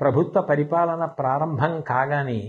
ప్రభుత్వ పరిపాలన ప్రారంభం కాగానే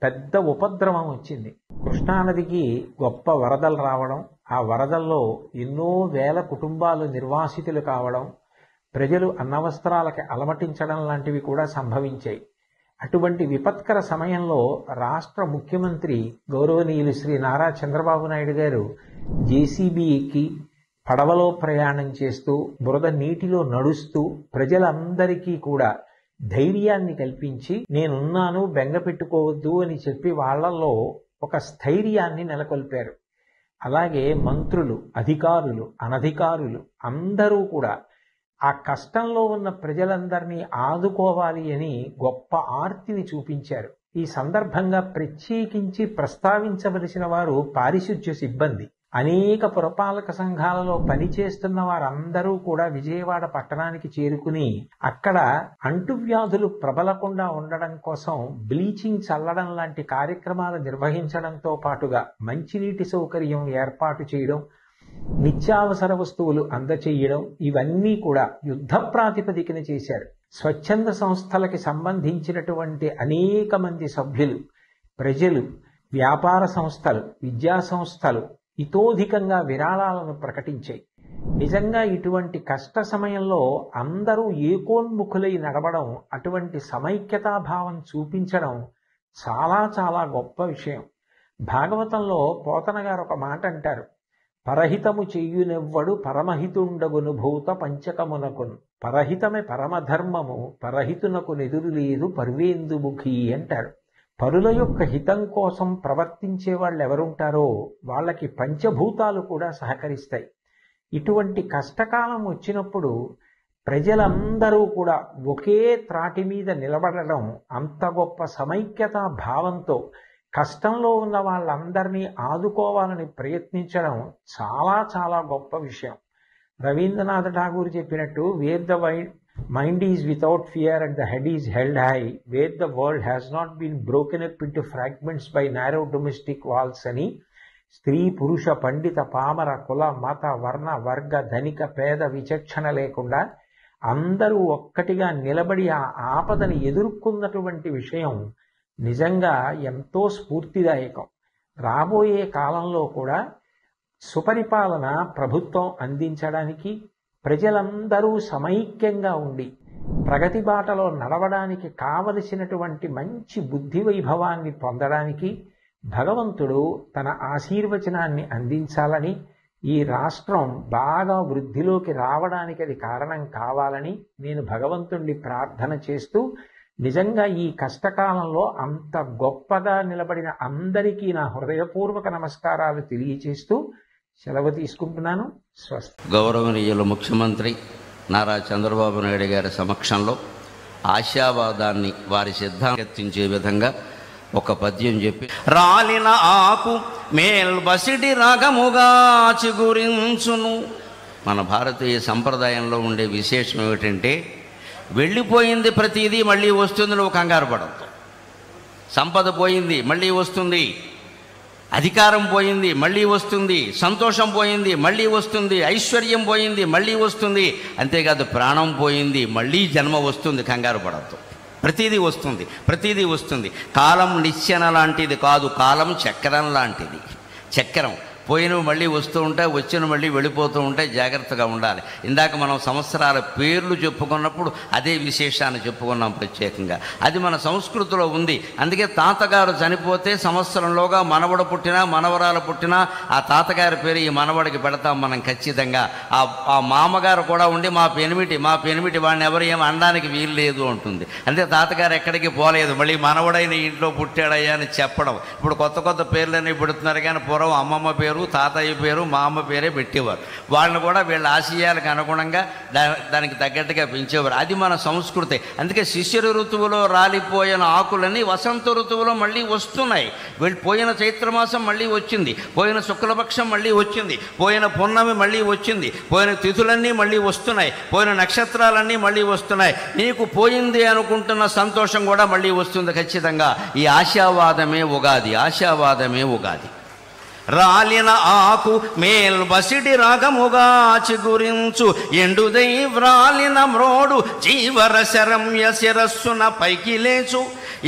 పెద్ద ఉపద్రవం వచ్చింది. కృష్ణానదికి గొప్ప వరదలు రావడం, ఆ వరదల్లో ఎన్నో వేల కుటుంబాలు నిర్వాసితులు కావడం, ప్రజలు అన్నవస్త్రాలకి అలమటించడం లాంటివి కూడా సంభవించాయి. అటువంటి విపత్కర సమయంలో రాష్ట్ర ముఖ్యమంత్రి గౌరవనీయులు శ్రీ నారా చంద్రబాబు నాయుడు గారు జేసీబీ ఎక్కి పడవలో ప్రయాణం చేస్తూ బురద నీటిలో నడుస్తూ ప్రజలందరికీ కూడా ధైర్యాన్ని కల్పించి నేనున్నాను, బెంగ పెట్టుకోవద్దు అని చెప్పి వాళ్లలో ఒక స్థైర్యాన్ని నెలకొల్పారు. అలాగే మంత్రులు, అధికారులు, అనధికారులు అందరూ కూడా ఆ కష్టంలో ఉన్న ప్రజలందరినీ ఆదుకోవాలి అని గొప్ప ఆర్తిని చూపించారు. ఈ సందర్భంగా ప్రత్యేకించి ప్రస్తావించవలసిన వారు పారిశుధ్య సిబ్బంది. అనేక పురపాలక సంఘాలలో పనిచేస్తున్న వారందరూ కూడా విజయవాడ పట్టణానికి చేరుకుని అక్కడ అంటువ్యాధులు ప్రబలకుండా ఉండడం కోసం బ్లీచింగ్ చల్లడం లాంటి కార్యక్రమాలు నిర్వహించడంతో పాటుగా మంచినీటి సౌకర్యం ఏర్పాటు చేయడం, నిత్యావసర వస్తువులు అందచేయడం, ఇవన్నీ కూడా యుద్ధ ప్రాతిపదికన చేశారు. స్వచ్ఛంద సంస్థలకి సంబంధించినటువంటి అనేక మంది సభ్యులు, ప్రజలు, వ్యాపార సంస్థలు, విద్యా సంస్థలు ఇతోధికంగా విరాళాలను ప్రకటించాయి. నిజంగా ఇటువంటి కష్ట సమయంలో అందరూ ఏకోన్ముఖులై నడవడం, అటువంటి సమైక్యతాభావం చూపించడం చాలా చాలా గొప్ప విషయం. భాగవతంలో పోతన గారు ఒక మాట అంటారు, పరహితము చెయ్యునెవ్వడు పరమహితుండగును భూత పంచకమునకును, పరహితమే పరమధర్మము పరహితునకు నెదురు లేదు పర్వేందుముఖి అంటారు. పరుల యొక్క హితం కోసం ప్రవర్తించే వాళ్ళు ఎవరుంటారో వాళ్ళకి పంచభూతాలు కూడా సహకరిస్తాయి. ఇటువంటి కష్టకాలం వచ్చినప్పుడు ప్రజలందరూ కూడా ఒకే త్రాటి మీద నిలబడడం, అంత గొప్ప సమైక్యతా భావంతో కష్టంలో ఉన్న వాళ్ళందరినీ ఆదుకోవాలని ప్రయత్నించడం చాలా చాలా గొప్ప విషయం. రవీంద్రనాథ్ ఠాగూర్ చెప్పినట్టు, where the mind is without fear and the head is held high, where the world has not been broken up into fragments by narrow domestic walls అని స్త్రీ, పురుష, పండిత, పామర, కుల, మత, వర్ణ, వర్గ, ధనిక, పేద విచక్షణ లేకుండా అందరూ ఒక్కటిగా నిలబడి ఆ ఆపదని ఎదుర్కొన్నటువంటి విషయం నిజంగా ఎంతో స్ఫూర్తిదాయకం. రాబోయే కాలంలో కూడా సుపరిపాలన ప్రభుత్వం అందించడానికి, ప్రజలందరూ సమైక్యంగా ఉండి ప్రగతి బాటలో నడవడానికి కావలసినటువంటి మంచి బుద్ధి వైభవాన్ని పొందడానికి భగవంతుడు తన ఆశీర్వచనాన్ని అందించాలని, ఈ రాష్ట్రం బాగా వృద్ధిలోకి రావడానికి అది కారణం కావాలని నేను భగవంతుణ్ణి ప్రార్థన చేస్తూ, నిజంగా ఈ కష్టకాలంలో అంత గొప్పగా నిలబడిన అందరికీ నా హృదయపూర్వక నమస్కారాలు తెలియచేస్తూ సెలవు తీసుకుంటున్నాను. స్వస్తి. గౌరవనీయులు ముఖ్యమంత్రి నారా చంద్రబాబు నాయుడు గారి సమక్షంలో ఆశావాదాన్ని వారి సిద్ధాంతించే విధంగా ఒక పద్యం చెప్పి, రాలిన ఆకు మేల్బసిడి రాగముగా చిగురించును. మన భారతీయ సంప్రదాయంలో ఉండే విశేషం ఏమిటంటే, వెళ్ళిపోయింది ప్రతిదీ మళ్ళీ వస్తుంది, నువ్వు కంగారు పడద్దు. సంపద పోయింది మళ్ళీ వస్తుంది, అధికారం పోయింది మళ్ళీ వస్తుంది, సంతోషం పోయింది మళ్ళీ వస్తుంది, ఐశ్వర్యం పోయింది మళ్ళీ వస్తుంది, అంతేకాదు ప్రాణం పోయింది మళ్ళీ జన్మ వస్తుంది, కంగారు పడద్దు. ప్రతిదీ వస్తుంది, ప్రతిదీ వస్తుంది. కాలం నిచ్చెన లాంటిది కాదు, కాలం చక్రం లాంటిది. చక్రం పోయినవి మళ్ళీ వస్తూ ఉంటాయి, వచ్చిన మళ్ళీ వెళ్ళిపోతూ ఉంటాయి, జాగ్రత్తగా ఉండాలి. ఇందాక మనం సంవత్సరాల పేర్లు చెప్పుకున్నప్పుడు అదే విశేషాన్ని చెప్పుకున్నాం ప్రత్యేకంగా. అది మన సంస్కృతిలో ఉంది. అందుకే తాతగారు చనిపోతే సంవత్సరంలోగా మనవడు పుట్టినా మనవరాలు పుట్టినా ఆ తాతగారి పేరు ఈ మనవడికి పెడతాం మనం ఖచ్చితంగా. ఆ మామగారు కూడా ఉండి మా పెనిమిటి వాడిని ఎవరు ఏమి అనడానికి వీలు లేదు అంటుంది. అంటే తాతగారు ఎక్కడికి పోలేదు, మళ్ళీ మనవడైన ఇంట్లో పుట్టాడయ్యా అని చెప్పడం. ఇప్పుడు కొత్త పేర్లన్నీ పెడుతున్నారు, కానీ పూర్వం అమ్మమ్మ పేరు, తాతయ్య పేరు, మా అమ్మ పేరే పెట్టేవారు. వాళ్ళని కూడా వీళ్ళ ఆశయాలకు అనుగుణంగా దానికి తగ్గట్టుగా పెంచేవారు. అది మన సంస్కృతి. అందుకే శిశిర ఋతువులో రాలిపోయిన ఆకులన్నీ వసంత ఋతువులో మళ్ళీ వస్తున్నాయి. పోయిన చైత్రమాసం మళ్ళీ వచ్చింది, పోయిన శుక్లపక్షం మళ్ళీ వచ్చింది, పోయిన పున్నమి మళ్ళీ వచ్చింది, పోయిన తిథులన్నీ మళ్ళీ వస్తున్నాయి, పోయిన నక్షత్రాలన్నీ మళ్ళీ వస్తున్నాయి. నీకు పోయింది అనుకుంటున్న సంతోషం కూడా మళ్ళీ వస్తుంది ఖచ్చితంగా. ఈ ఆశావాదమే ఉగాది, ఆశావాదమే ఉగాది. రాలిన ఆకు మేల్బసిడి రాగముగా చిగురించు ఎండుదై వ్రాలిన మ్రోడు జీవరశరమ్య శిరస్సున పైకి లేచు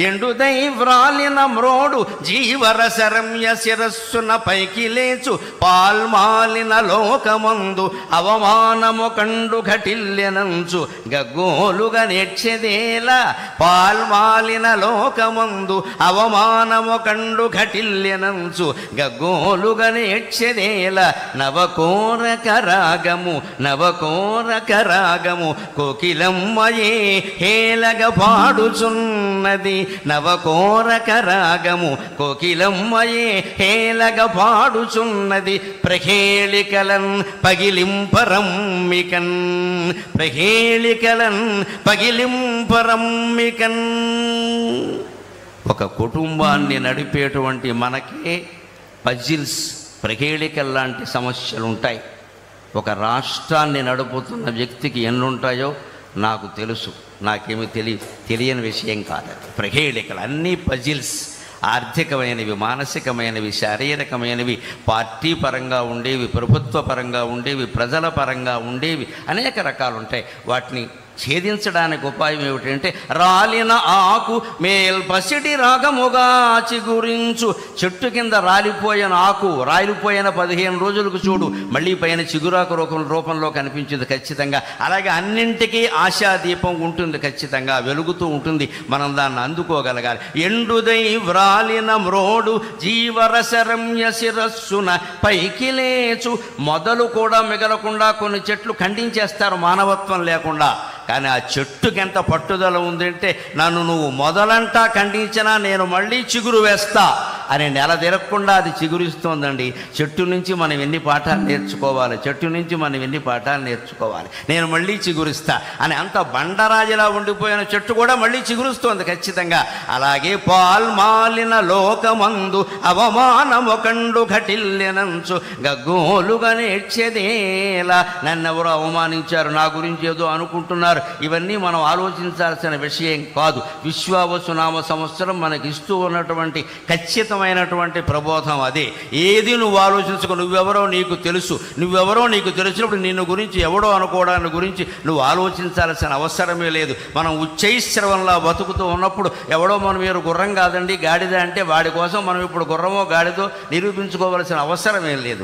ఎండుదై వ్రాలిన మ్రోడు జీవరశరమ్య శిరస్సున పైకి లేచు పాల్మాలిన లోకమందు అవమానము కండు ఘటిల్లెనంచు గగ్గోలుగా నేర్చెదేలా పాల్మాలిన లోకమందు అవమానము కండు ఘటిల్లెనంచు గగ్గోలుగా నేర్చెదేలా నవకోరక రాగము కోకిలమ్మయే హేలగ పాడుచున్నది నవకోరక రాగము కోకిలమ్మయే హేలగ పాడుచున్నది ప్రహేళికలన్ పగిలింపరమ్మికన్ ప్రహేళికలన్ పగిలింపరమ్మికన్. ఒక కుటుంబాన్ని నడిపేటువంటి మనకే పజిల్స్ ప్రహేళికల్ లాంటి సమస్యలు ఉంటాయి. ఒక రాష్ట్రాన్ని నడుపుతున్న వ్యక్తికి ఎన్నుంటాయో నాకు తెలుసు, నాకేమీ తెలియని విషయం కాదు. ప్రహేళికలు అన్నీ పజిల్స్, ఆర్థికమైనవి, మానసికమైనవి, శారీరకమైనవి, పార్టీ పరంగా ఉండేవి, ప్రభుత్వ పరంగా ఉండేవి, ప్రజల పరంగా ఉండేవి, అనేక రకాలు ఉంటాయి. వాటిని ఛేదించడానికి ఉపాయం ఏమిటంటే రాలిన ఆకు మేల్పసిడి రాగముగా చిగురించు. చెట్టు కింద రాలిపోయిన ఆకు రాలిపోయిన 15 రోజులకు చూడు మళ్ళీ పైన చిగురాకు రూపంలో కనిపించింది ఖచ్చితంగా. అలాగే అన్నింటికీ ఆశాదీపం ఉంటుంది, ఖచ్చితంగా వెలుగుతూ ఉంటుంది. మనం దాన్ని అందుకోగలగాలి. ఎండుదై వ్రాలిన మ్రోడు జీవరశరమ్య శిరస్సున పైకి లేచు. మొదలు కూడా మిగలకుండా కొన్ని చెట్లు ఖండించేస్తారు మానవత్వం లేకుండా. కానీ ఆ చెట్టుకి ఎంత పట్టుదల ఉందంటే నన్ను నువ్వు మొదలంటా ఖండించినా నేను మళ్ళీ చిగురు వేస్తా అని నెల తిరగకుండా అది చిగురిస్తోందండి. చెట్టు నుంచి మనం ఎన్ని పాఠాలు నేర్చుకోవాలి, చెట్టు నుంచి మనం ఎన్ని పాఠాలు నేర్చుకోవాలి. నేను మళ్ళీ చిగురిస్తా అని అంత బండరాజులా ఉండిపోయిన చెట్టు కూడా మళ్ళీ చిగురుస్తోంది ఖచ్చితంగా. అలాగే పాల్మాలిన లోకమందు అవమానము కండు ఘటిల్లెనంచు గగ్గోలుగా నేర్చేదేలా. నన్నెవరో అవమానించారు, నా గురించి ఏదో అనుకుంటున్నారు, ఇవన్నీ మనం ఆలోచించాల్సిన విషయం కాదు. విశ్వావసునామ సంవత్సరం మనకి ఇస్తూ ఉన్నటువంటి ఖచ్చితమైనటువంటి ప్రబోధం అదే. ఏది నువ్వు ఆలోచించుకో, నువ్వెవరో నీకు తెలుసు. నువ్వెవరో నీకు తెలిసినప్పుడు నిన్ను గురించి ఎవడో అనుకోవడాన్ని గురించి నువ్వు ఆలోచించాల్సిన అవసరమే లేదు. మనం ఉచ్చైశ్రవంలా బతుకుతూ ఉన్నప్పుడు ఎవడో మనం మీరు గుర్రం కాదండి గాడిద అంటే వాడి కోసం మనం ఇప్పుడు గుర్రమో గాడిదో నిరూపించుకోవాల్సిన అవసరమే లేదు.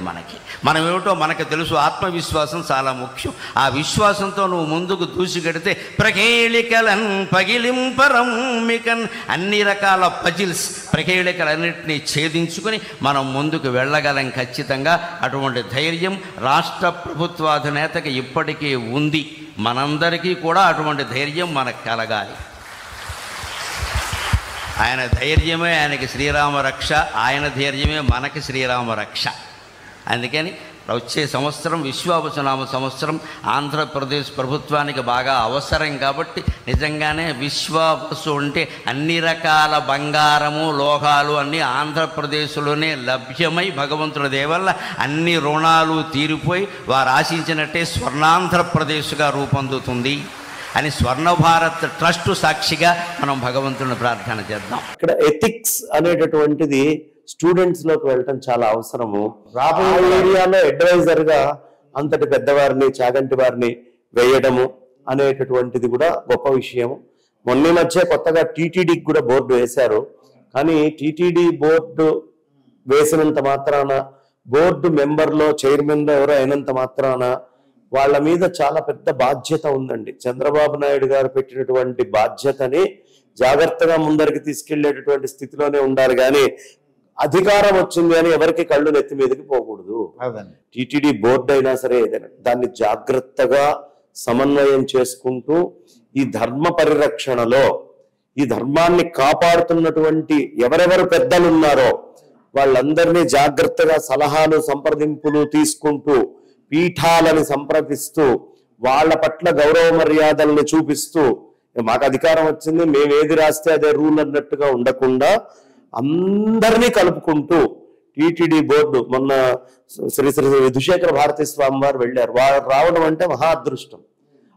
మనం ఏమిటో మనకు తెలుసు. ఆత్మవిశ్వాసం చాలా ముఖ్యం. ఆ విశ్వాసంతో నువ్వు ముందుకు దూసిగడితే ప్రహేళికలన్ పగిలింపరమ్మికన్. అన్ని రకాల పజిల్స్ ప్రహేళికలన్నింటినీ ఛేదించుకుని మనం ముందుకు వెళ్ళగలం ఖచ్చితంగా. అటువంటి ధైర్యం రాష్ట్ర ప్రభుత్వాధినేతకి ఇప్పటికీ ఉంది. మనందరికీ కూడా అటువంటి ధైర్యం మనకు కలగాలి. ఆయన ధైర్యమే ఆయనకి శ్రీరామ రక్ష, ఆయన ధైర్యమే మనకి శ్రీరామ రక్ష. అందుకని వచ్చే సంవత్సరం విశ్వావసునామ సంవత్సరం ఆంధ్రప్రదేశ్ ప్రభుత్వానికి బాగా అవసరం. కాబట్టి నిజంగానే విశ్వావసు అంటే అన్ని రకాల బంగారము లోహాలు అన్నీ ఆంధ్రప్రదేశ్లోనే లభ్యమై భగవంతుడి దేవల్ల అన్ని రుణాలు తీరిపోయి వారు ఆశించినట్టే స్వర్ణాంధ్రప్రదేశ్గా రూపొందుతుంది అని స్వర్ణ భారత్ ట్రస్ట్ సాక్షిగా మనం భగవంతుని ప్రార్థన చేద్దాం. ఇక్కడ ఎథిక్స్ అనేటటువంటిది స్టూడెంట్స్ లోకి వెళ్ళటం చాలా అవసరము. రాబోయే ఏరియాలో అడ్వైజర్ గా అంతటి పెద్దవారిని చాగంటి వారిని వేయడము అనేటటువంటిది కూడా గొప్ప విషయం. మొన్న మధ్య కొత్తగా టీటీడీకి కూడా బోర్డు వేశారు. కానీ టీటీడీ బోర్డు వేసినంత మాత్రాన, బోర్డు మెంబర్లో చైర్మన్ లో ఎవరో అయినంత మాత్రాన వాళ్ళ మీద చాలా పెద్ద బాధ్యత ఉందండి. చంద్రబాబు నాయుడు గారు పెట్టినటువంటి బాధ్యతని జాగ్రత్తగా ముందరికి తీసుకెళ్లేటటువంటి స్థితిలోనే ఉండాలి. కానీ అధికారం వచ్చింది అని ఎవరికి కళ్ళు నెత్తి మీదకి పోకూడదు. టీటీడీ బోర్డు అయినా సరే ఏదైనా దాన్ని జాగ్రత్తగా సమన్వయం చేసుకుంటూ ఈ ధర్మ పరిరక్షణలో ఈ ధర్మాన్ని కాపాడుతున్నటువంటి ఎవరెవరు పెద్దలు ఉన్నారో వాళ్ళందరినీ జాగ్రత్తగా సలహాలు సంప్రదింపులు తీసుకుంటూ పీఠాలని సంప్రదిస్తూ వాళ్ళ పట్ల గౌరవ మర్యాదల్ని చూపిస్తూ మాకు అధికారం వచ్చింది మేము ఏది రాస్తే అదే రూల్ అన్నట్టుగా ఉండకుండా అందరినీ కలుపుకుంటూ టీటీడీ బోర్డు మొన్న శ్రీ శ్రీ విధుశేఖర భారతీ స్వామి వారు వెళ్ళారు. వారు రావడం అంటే మహా అదృష్టం.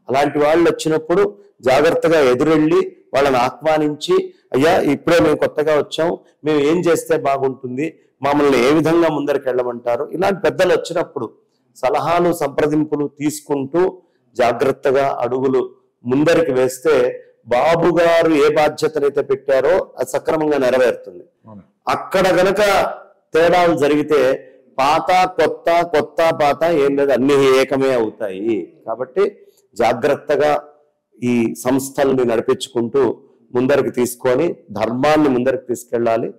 అలాంటి వాళ్ళు వచ్చినప్పుడు జాగ్రత్తగా ఎదురెళ్ళి వాళ్ళని ఆహ్వానించి అయ్యా ఇప్పుడే మేము కొత్తగా వచ్చాం, మేము ఏం చేస్తే బాగుంటుంది, మమ్మల్ని ఏ విధంగా ముందరికి వెళ్ళమంటారు, ఇలాంటి పెద్దలు వచ్చినప్పుడు సలహాలు సంప్రదింపులు తీసుకుంటూ జాగ్రత్తగా అడుగులు ముందరికి వేస్తే బాబు గారు ఏ బాధ్యతనైతే పెట్టారో అది సక్రమంగా నెరవేరుతుంది. అక్కడ గనక తేడాలు జరిగితే పాత కొత్త కొత్త పాత ఏం లేదు, అన్ని ఏకమే అవుతాయి. కాబట్టి జాగ్రత్తగా ఈ సంస్థల్ని నడిపించుకుంటూ ముందరికి తీసుకొని ధర్మాన్ని ముందరికి తీసుకెళ్ళాలి.